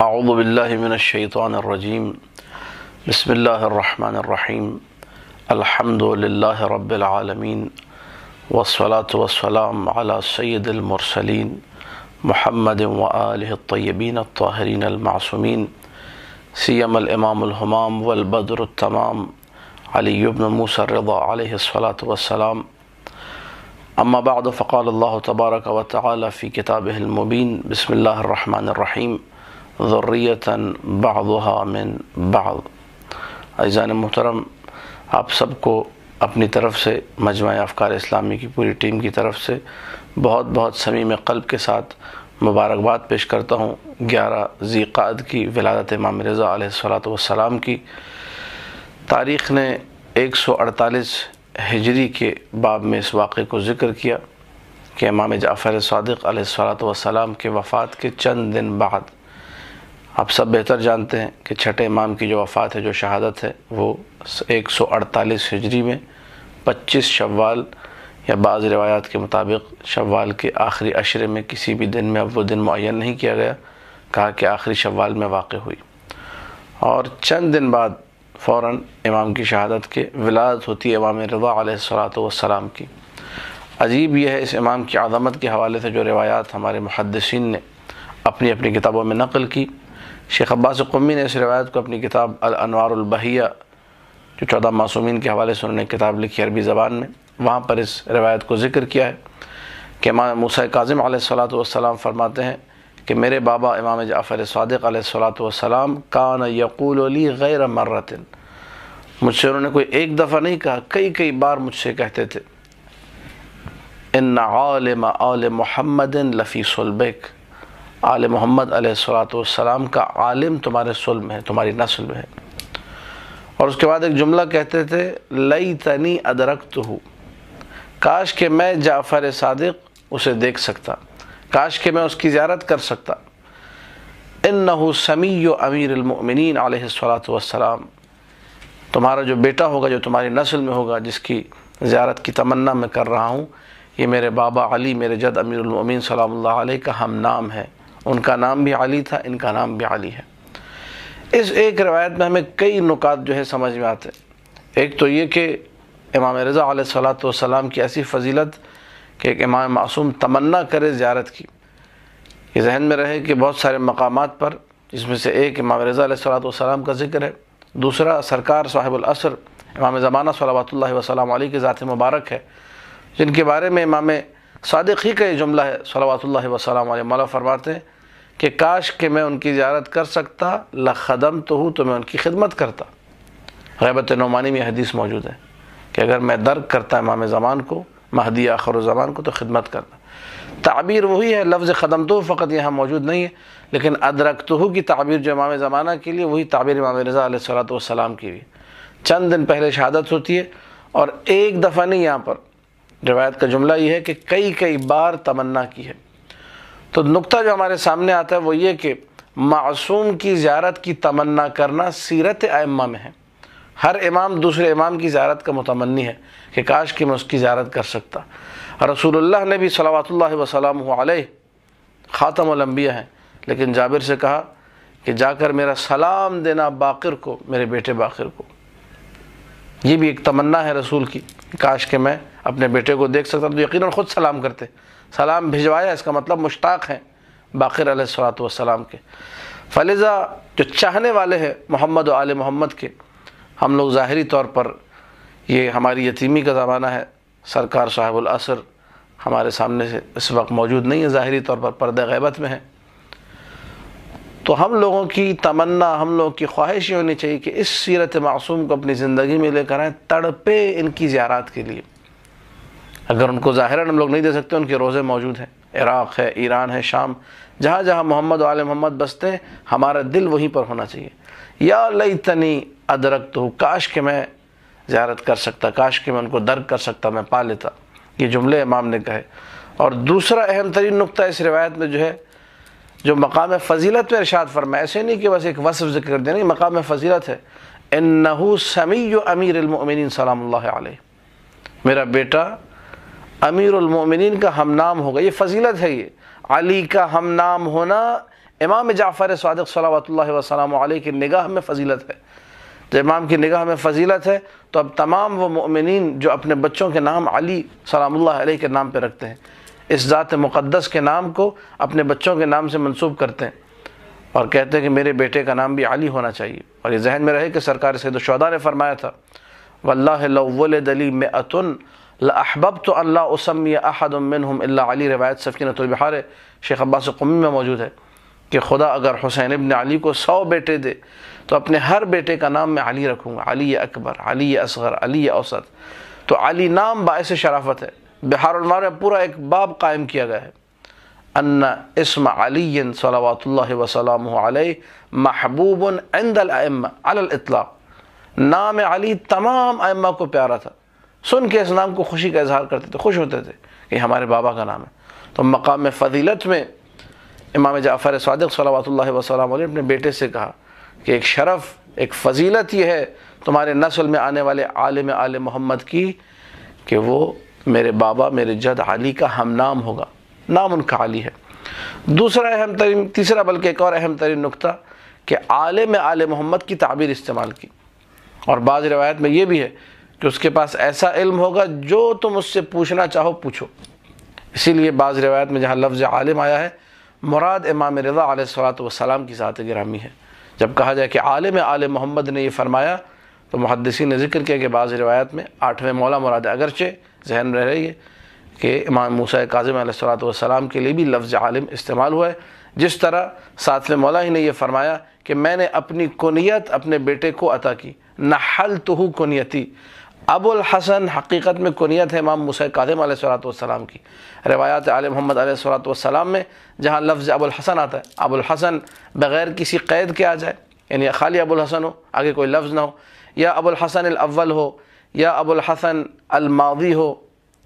اعوذ باللہ من الشیطان الرجیم بسم اللہ الرحمن الرحیم الحمد للہ رب العالمین والصلاة والسلام علی سید المرسلین محمد وآلہ الطیبین الطاہرین المعصومین سیما الامام الہمام والبدر التمام علی بن موسیٰ الرضا علیہ الصلاة والسلام اما بعد فقال اللہ تبارک وتعالی فی کتابہ المبین بسم اللہ الرحمن الرحیم ذریۃ بعضها من بعض۔ عزیزان محترم، آپ سب کو اپنی طرف سے مجمع افکار اسلامی کی پوری ٹیم کی طرف سے بہت بہت صمیم قلب کے ساتھ مبارکباد پیش کرتا ہوں 11 ذی قعدہ کی ولادت امام رضا علیہ الصلوۃ والسلام کی۔ تاریخ نے 148 ہجری کے باب میں اس واقعے کو ذکر کیا کہ امام جعفر صادق علیہ الصلوۃ والسلام کے وفات کے چند دن بعد، آپ سب بہتر جانتے ہیں کہ چھٹے امام کی جو وفات ہے، جو شہادت ہے، وہ 148 ہجری میں 25 شوال یا بعض روایات کے مطابق شوال کے آخری عشرے میں کسی بھی دن میں، اب وہ دن معین نہیں کیا گیا، کہا کہ آخری شوال میں واقع ہوئی، اور چند دن بعد فوراً امام کی شہادت کے ولادت ہوتی ہے امام رضا علیہ الصلوۃ والسلام کی۔ عجیب یہ ہے اس امام کی عظمت کے حوالے سے جو روایات ہمارے محدثین نے اپنی اپنی کتابوں میں نقل کی۔ شیخ عباس قمی نے اس روایت کو اپنی کتاب الانوار البہیہ، جو 14 معصومین کے حوالے سے انہوں نے کتاب لکھی عربی زبان میں، وہاں پر اس روایت کو ذکر کیا ہے کہ امام موسیٰ کاظم علیہ الصلوۃ والسلام فرماتے ہیں کہ میرے بابا امام جعفر صادق علیہ الصلوۃ والسلام کان یقول لی غیر مرۃ، مجھ سے انہوں نے کوئی ایک دفعہ نہیں کہا، کئی بار مجھ سے کہتے تھے، ان عالم آل محمد لفی صلبک، آل محمد علیہ الصلوۃ والسلام کا عالم تمہارے صلب میں ہے، تمہاری نسل میں ہے۔ اور اس کے بعد ایک جملہ کہتے تھے، لیتنی ادرکتہ، کاش کہ میں جعفر صادق اسے دیکھ سکتا، کاش کہ میں اس کی زیارت کر سکتا۔ انہ سمیع امیر المؤمنین علیہ الصلوۃ والسلام، تمہارا جو بیٹا ہوگا، جو تمہاری نسل میں ہوگا، جس کی زیارت کی تمنا میں کر رہا ہوں، یہ میرے بابا علی، میرے جد امیر المؤمنین سلام اللہ علیہ کا ہم نام ہے، ان کا نام بھی علی تھا، ان کا نام بھی علی ہے۔ اس ایک روایت میں ہمیں کئی نکات جو ہے سمجھ میں آتے ہیں۔ ایک تو یہ کہ امام رضا علیہ الصلوۃ والسلام کی ایسی فضیلت کہ ایک امام معصوم تمنا کرے زیارت کی، یہ ذہن میں رہے کہ بہت سارے مقامات پر، جس میں سے ایک امام رضا علیہ الصلوۃ والسلام کا ذکر ہے، دوسرا سرکار صاحب العصر امام زمانہ صلوات اللہ وسلام علیہ کی ذات مبارک ہے، جن کے بارے میں امام صادق ہی کا یہ جملہ ہے صلوات اللہ وسلام علیہ، مولا فرماتے ہیں کہ کاش کہ میں ان کی زیارت کر سکتا، لخدمتہ، تو میں ان کی خدمت کرتا۔ غیبت نعمانی میں حدیث موجود ہے کہ اگر میں درک کرتا امام زمان کو، مہدی آخر الزمان کو، تو خدمت کرتا۔ تعبیر وہی ہے، لفظ خدمتہ فقط یہاں موجود نہیں ہے، لیکن ادرکتہ کی تعبیر جو امام زمانہ کے لیے، وہی تعبیر امام رضا علیہ الصلوۃ والسلام کی بھی۔ چند دن پہلے شہادت ہوتی ہے، اور ایک دفعہ نہیں، یہاں پر روایت کا جملہ یہ ہے کہ کئی بار تمنا کی ہے۔ تو نقطہ جو ہمارے سامنے آتا ہے وہ یہ کہ معصوم کی زیارت کی تمنا کرنا سیرت ائمہ میں ہے۔ ہر امام دوسرے امام کی زیارت کا متمنی ہے کہ کاش کہ میں اس کی زیارت کر سکتا۔ رسول اللہ نے بھی صلوات اللہ وسلامہ علیہ خاتم الانبیاء ہیں، لیکن جابر سے کہا کہ جا کر میرا سلام دینا باقر کو، میرے بیٹے باقر کو۔ یہ بھی ایک تمنا ہے رسول کی، کاش کہ میں اپنے بیٹے کو دیکھ سکتا، تو یقیناً خود سلام کرتے، سلام بھجوایا، اس کا مطلب مشتاق ہیں باقر علیہ الصلوۃ والسلام کے۔ فلذا جو چاہنے والے ہیں محمد و آل محمد کے، ہم لوگ ظاہری طور پر، یہ ہماری یتیمی کا زمانہ ہے، سرکار صاحب العصر ہمارے سامنے سے اس وقت موجود نہیں ہے، ظاہری طور پر پردہ غیبت میں ہے، تو ہم لوگوں کی تمنا، ہم لوگوں کی خواہش یہ ہونی چاہیے کہ اس سیرت معصوم کو اپنی زندگی میں لے کر آئیں، تڑپے ان کی زیارات کے لیے۔ اگر ان کو ظاہراً ہم لوگ نہیں دے سکتے، ان کے روزے موجود ہیں، عراق ہے، ایران ہے، شام، جہاں جہاں محمد و آل محمد بستے ہیں، ہمارا دل وہیں پر ہونا چاہیے۔ یا لیتنی ادرکتہ، کاش کہ میں زیارت کر سکتا، کاش کہ میں ان کو درک کر سکتا، میں پا لیتا، یہ جملے امام نے کہے۔ اور دوسرا اہم ترین نقطہ اس روایت میں جو ہے، جو مقام فضیلت میں ارشاد فرمایا، ایسے نہیں کہ بس ایک وصف ذکر کر دیا، نہیں، مقام فضیلت ہے، انہ سمیع امیر المؤمنین سلام اللہ علیہ، میرا بیٹا امیر المؤمنین کا ہم نام ہوگا۔ یہ فضیلت ہے، یہ علی کا ہم نام ہونا امام جعفر صادق صلوات اللہ وسلام علیہ کی نگاہ میں فضیلت ہے. تو امام کی نگاہ میں فضیلت ہے تو اب تمام وہ مؤمنین جو اپنے بچوں کے نام علی سلام اللہ علیہ کے نام پہ رکھتے ہیں، اس ذات مقدس کے نام کو اپنے بچوں کے نام سے منسوب کرتے ہیں اور کہتے ہیں کہ میرے بیٹے کا نام بھی علی ہونا چاہیے. اور یہ ذہن میں رہے کہ سرکار سید الشہداء نے فرمایا تھا واللہ لو ولد لی مئۃ لاحببت ان لا اسمی احد منهم الا علی. روایت سفینۃ البحار شیخ عباس قمی میں موجود ہے کہ خدا اگر حسین ابن علی کو 100 بیٹے دے تو اپنے ہر بیٹے کا نام میں علی رکھوں گا، علی اکبر، علی اصغر، علی اوسط. تو علی نام باعث شرافت ہے. بحار المار میں پورا ایک باب قائم کیا گیا ہے ان اسم علی صلوات اللہ وسلامہ علیہ محبوب عند الائمہ علی الاطلاق. نام علی تمام ائمہ کو پیارا تھا، سن کے اس نام کو خوشی کا اظہار کرتے تھے، خوش ہوتے تھے کہ ہمارے بابا کا نام ہے. تو مقام فضیلت میں امام جعفر صادق صلوات اللہ وسلم علیہ اپنے بیٹے سے کہا کہ ایک شرف، ایک فضیلت یہ ہے تمہارے نسل میں آنے والے عالم آل محمد کی کہ وہ میرے بابا میرے جد علی کا ہم نام ہوگا، نام ان کا علی ہے. دوسرا اہم ترین، تیسرا بلکہ ایک اور اہم ترین نقطہ کہ عالم آل محمد کی تعبیر استعمال کی. اور بعض روایت میں یہ بھی ہے کہ اس کے پاس ایسا علم ہوگا جو تم اس سے پوچھنا چاہو پوچھو. اسی لیے بعض روایت میں جہاں لفظ عالم آیا ہے مراد امام رضا علیہ الصلوۃ والسلام کی ذات گرامی ہے. جب کہا جائے کہ عالم آل محمد نے یہ فرمایا تو محدثین نے ذکر کیا کہ بعض روایت میں 8ویں مولا مراد ہے. اگرچہ ذہن میں رہے کہ امام موسیٰ کاظم علیہ الصلوۃ والسلام کے لیے بھی لفظ عالم استعمال ہوا ہے، جس طرح 7ویں مولا ہی نے یہ فرمایا کہ میں نے اپنی کنیت اپنے بیٹے کو عطا کی، نحلتہ کنیتی. ابو الحسن حقیقت میں کنیت ہے امام موسیٰ کاظم علیہ الصلوۃ والسلام کی. روایات آل محمد علیہ الصلوۃ والسلام میں جہاں لفظ ابو الحسن آتا ہے، ابو الحسن بغیر کسی قید کے آ جائے، یعنی خالی ابو الحسن ہو، آگے کوئی لفظ نہ ہو، یا ابو الحسن الاول ہو، یا ابو الحسن الماضی ہو،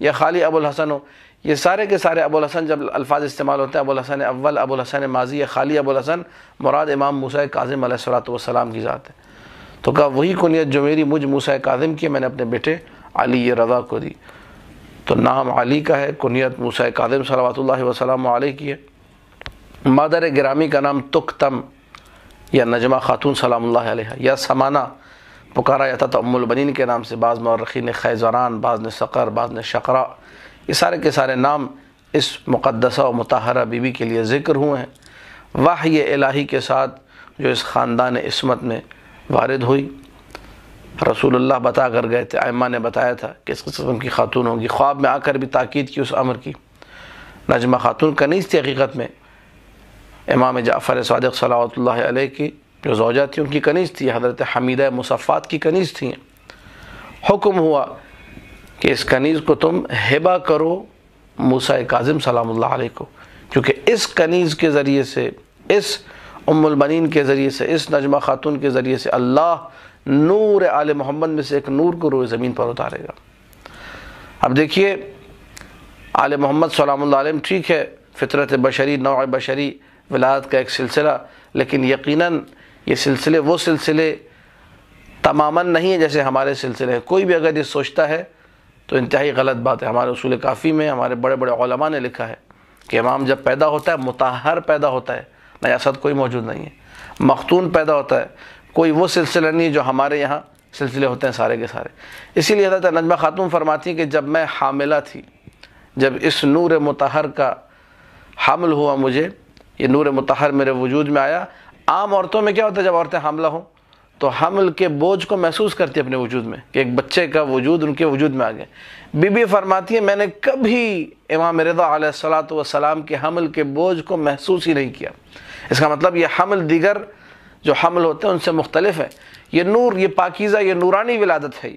یا خالی ابو الحسن ہو، یہ سارے کے سارے ابو الحسن جب الفاظ استعمال ہوتے ہیں ابو الحسن اول، ابو الحسن ماضی یا خالی ابو الحسن، مراد امام موسیٰ کاظم علیہ الصلوۃ والسلام کی ذات ہے. تو کہا وہی کنیت جو میری مجھ موسیٰ کاظم کی میں نے اپنے بیٹے علی رضا کو دی. تو نام علی کا ہے، کنیت موسیٰ کاظم صلوات اللہ وسلم علیہ کی ہے. مادر گرامی کا نام تکتم یا نجمہ خاتون سلام اللہ علیہ یا سمانہ پکارا جاتا تھا ام البنین کے نام سے. بعض مورخین نے خیزران، بعض نے سقر، بعض نے شقرا، یہ سارے کے سارے نام اس مقدسہ و مطہرہ بی بی کے لیے ذکر ہوئے ہیں. وحی الہی کے ساتھ جو اس خاندان عصمت میں وارد ہوئی، رسول اللہ بتا کر گئے تھے، ائمہ نے بتایا تھا کہ اس قسم کی خاتون ہوگی. خواب میں آ کر بھی تاکید کی اس امر کی. نجمہ خاتون کنیز تھی حقیقت میں، امام جعفر صادق صلوات اللہ علیہ کی جو زوجہ تھی ان کی کنیز تھی، حضرت حمیدہ مصفات کی کنیز تھیں. حکم ہوا کہ اس کنیز کو تم ہبہ کرو موسیٰ کاظم سلام اللہ علیہ کو، کیونکہ اس کنیز کے ذریعے سے، اس ام البنین کے ذریعے سے، اس نجمہ خاتون کے ذریعے سے اللہ نور آل محمد میں سے ایک نور کو روئے زمین پر اتارے گا. اب دیکھیے آل محمد سلام اللہ علیہ ٹھیک ہے فطرت بشری، نوع بشری، ولادت کا ایک سلسلہ، لیکن یقیناً یہ سلسلے وہ سلسلے تماماً نہیں ہے جیسے ہمارے سلسلے ہیں. کوئی بھی اگر یہ سوچتا ہے تو انتہائی غلط بات ہے. ہمارے اصول کافی میں ہمارے بڑے بڑے علماء نے لکھا ہے کہ امام جب پیدا ہوتا ہے مطہر پیدا ہوتا ہے، نیاست کوئی موجود نہیں ہے. مختون پیدا ہوتا ہے، کوئی وہ سلسلہ نہیں جو ہمارے یہاں سلسلے ہوتے ہیں سارے کے سارے. اسی لیے حضرت نجمہ خاتون فرماتی ہیں کہ جب میں حاملہ تھی، جب اس نور مطہر کا حمل ہوا مجھے، یہ نور مطہر میرے وجود میں آیا. عام عورتوں میں کیا ہوتا ہے جب عورتیں حاملہ ہوں تو حمل کے بوجھ کو محسوس کرتی اپنے وجود میں کہ ایک بچے کا وجود ان کے وجود میں آ گئے. بی بی فرماتی ہے میں نے کبھی امام رضا علیہ الصلوۃ والسلام کے حمل کے بوجھ کو محسوس ہی نہیں کیا. اس کا مطلب یہ حمل دیگر جو حمل ہوتے ہیں ان سے مختلف ہے. یہ نور، یہ پاکیزہ، یہ نورانی ولادت ہے.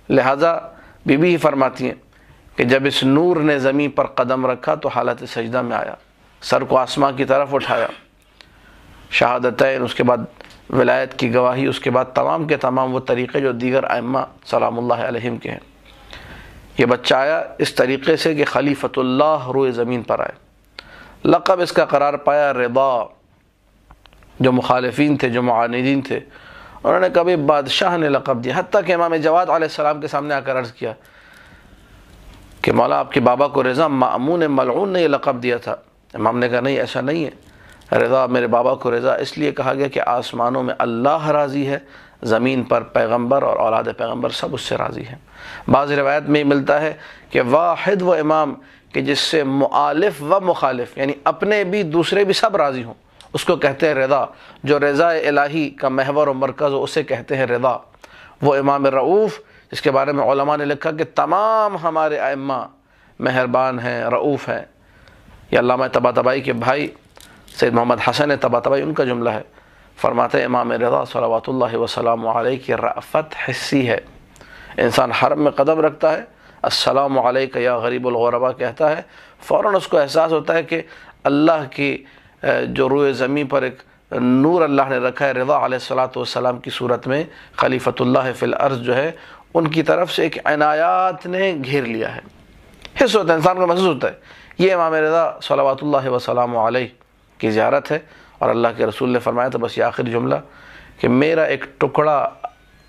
لہٰذا بی بی ہی فرماتی ہیں کہ جب اس نور نے زمین پر قدم رکھا تو حالت سجدہ میں آیا، سر کو آسمان کی طرف اٹھایا، شہادتین، اس کے بعد ولایت کی گواہی، اس کے بعد تمام کے تمام وہ طریقے جو دیگر ائمہ سلام اللہ علیہم کے ہیں. یہ بچہ آیا اس طریقے سے کہ خلیفۃ اللہ روئے زمین پر آئے. لقب اس کا قرار پایا رضا. جو مخالفین تھے، جو معاندین تھے، انہوں نے کبھی بادشاہ نے لقب دیا، حتیٰ کہ امام جواد علیہ السلام کے سامنے آ کر عرض کیا کہ مولا آپ کے بابا کو رضا مأمون ملعون نے یہ لقب دیا تھا. امام نے کہا نہیں ایسا نہیں ہے، رضا میرے بابا کو رضا اس لیے کہا گیا کہ آسمانوں میں اللہ راضی ہے، زمین پر پیغمبر اور اولاد پیغمبر سب اس سے راضی ہیں۔ بعض روایت میں ملتا ہے کہ واحد وہ امام کہ جس سے مؤالف و مخالف یعنی اپنے بھی دوسرے بھی سب راضی ہوں، اس کو کہتے ہیں رضا۔ جو رضا الہی کا محور و مرکز ہو اسے کہتے ہیں رضا۔ وہ امام رؤوف جس کے بارے میں علماء نے لکھا کہ تمام ہمارے ائمہ مہربان ہیں، رؤوف ہیں۔ یہ علامہ طباطبائی کے بھائی سید محمد حسن طباطبائی ان کا جملہ ہے، فرماتے ہیں امام رضا صلوات اللہ وسلام علیہ کی رأفت حسی ہے۔ انسان حرم میں قدم رکھتا ہے، السلام علیک یا غریب الغربا کہتا ہے، فوراً اس کو احساس ہوتا ہے کہ اللہ کی جو روئے زمین پر ایک نور اللہ نے رکھا ہے، رضا علیہ الصلوۃ والسلام کی صورت میں خلیفۃ اللہ فی الارض جو ہے، ان کی طرف سے ایک عنایات نے گھیر لیا ہے۔ حس ہوتا ہے، انسان کو محسوس ہوتا ہے۔ یہ امام رضا صلوات اللہ وسلام علیہ کی زیارت ہے۔ اور اللہ کے رسول نے فرمایا تھا، بس یہ آخری جملہ، کہ میرا ایک ٹکڑا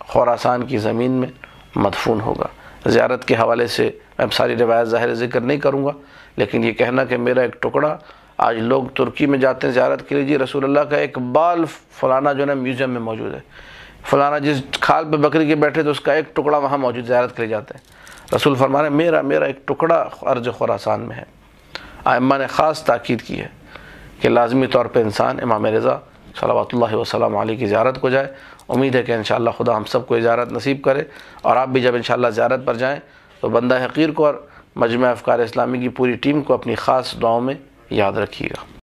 خراسان کی زمین میں مدفون ہوگا۔ زیارت کے حوالے سے میں ساری روایت ظاہر ذکر نہیں کروں گا، لیکن یہ کہنا کہ میرا ایک ٹکڑا، آج لوگ ترکی میں جاتے ہیں زیارت کے لیے، جی رسول اللہ کا ایک بال فلانا جو ہے میوزیم میں موجود ہے، فلانا جس کھال پہ بکری کے بیٹھے تو اس کا ایک ٹکڑا وہاں موجود، زیارت کے لیے جاتے ہیں۔ رسول فرما رہے ہیں میرا ایک ٹکڑا ارض خراسان میں ہے۔ ائمہ نے خاص تاکید کی ہے کہ لازمی طور پہ انسان امام رضا صلوات اللہ وسلم علیہ کی زیارت کو جائے۔ امید ہے کہ انشاءاللہ خدا ہم سب کو زیارت نصیب کرے، اور آپ بھی جب انشاءاللہ زیارت پر جائیں تو بندہ حقیر کو اور مجمع افکار اسلامی کی پوری ٹیم کو اپنی خاص دعاؤں میں یاد رکھیے گا۔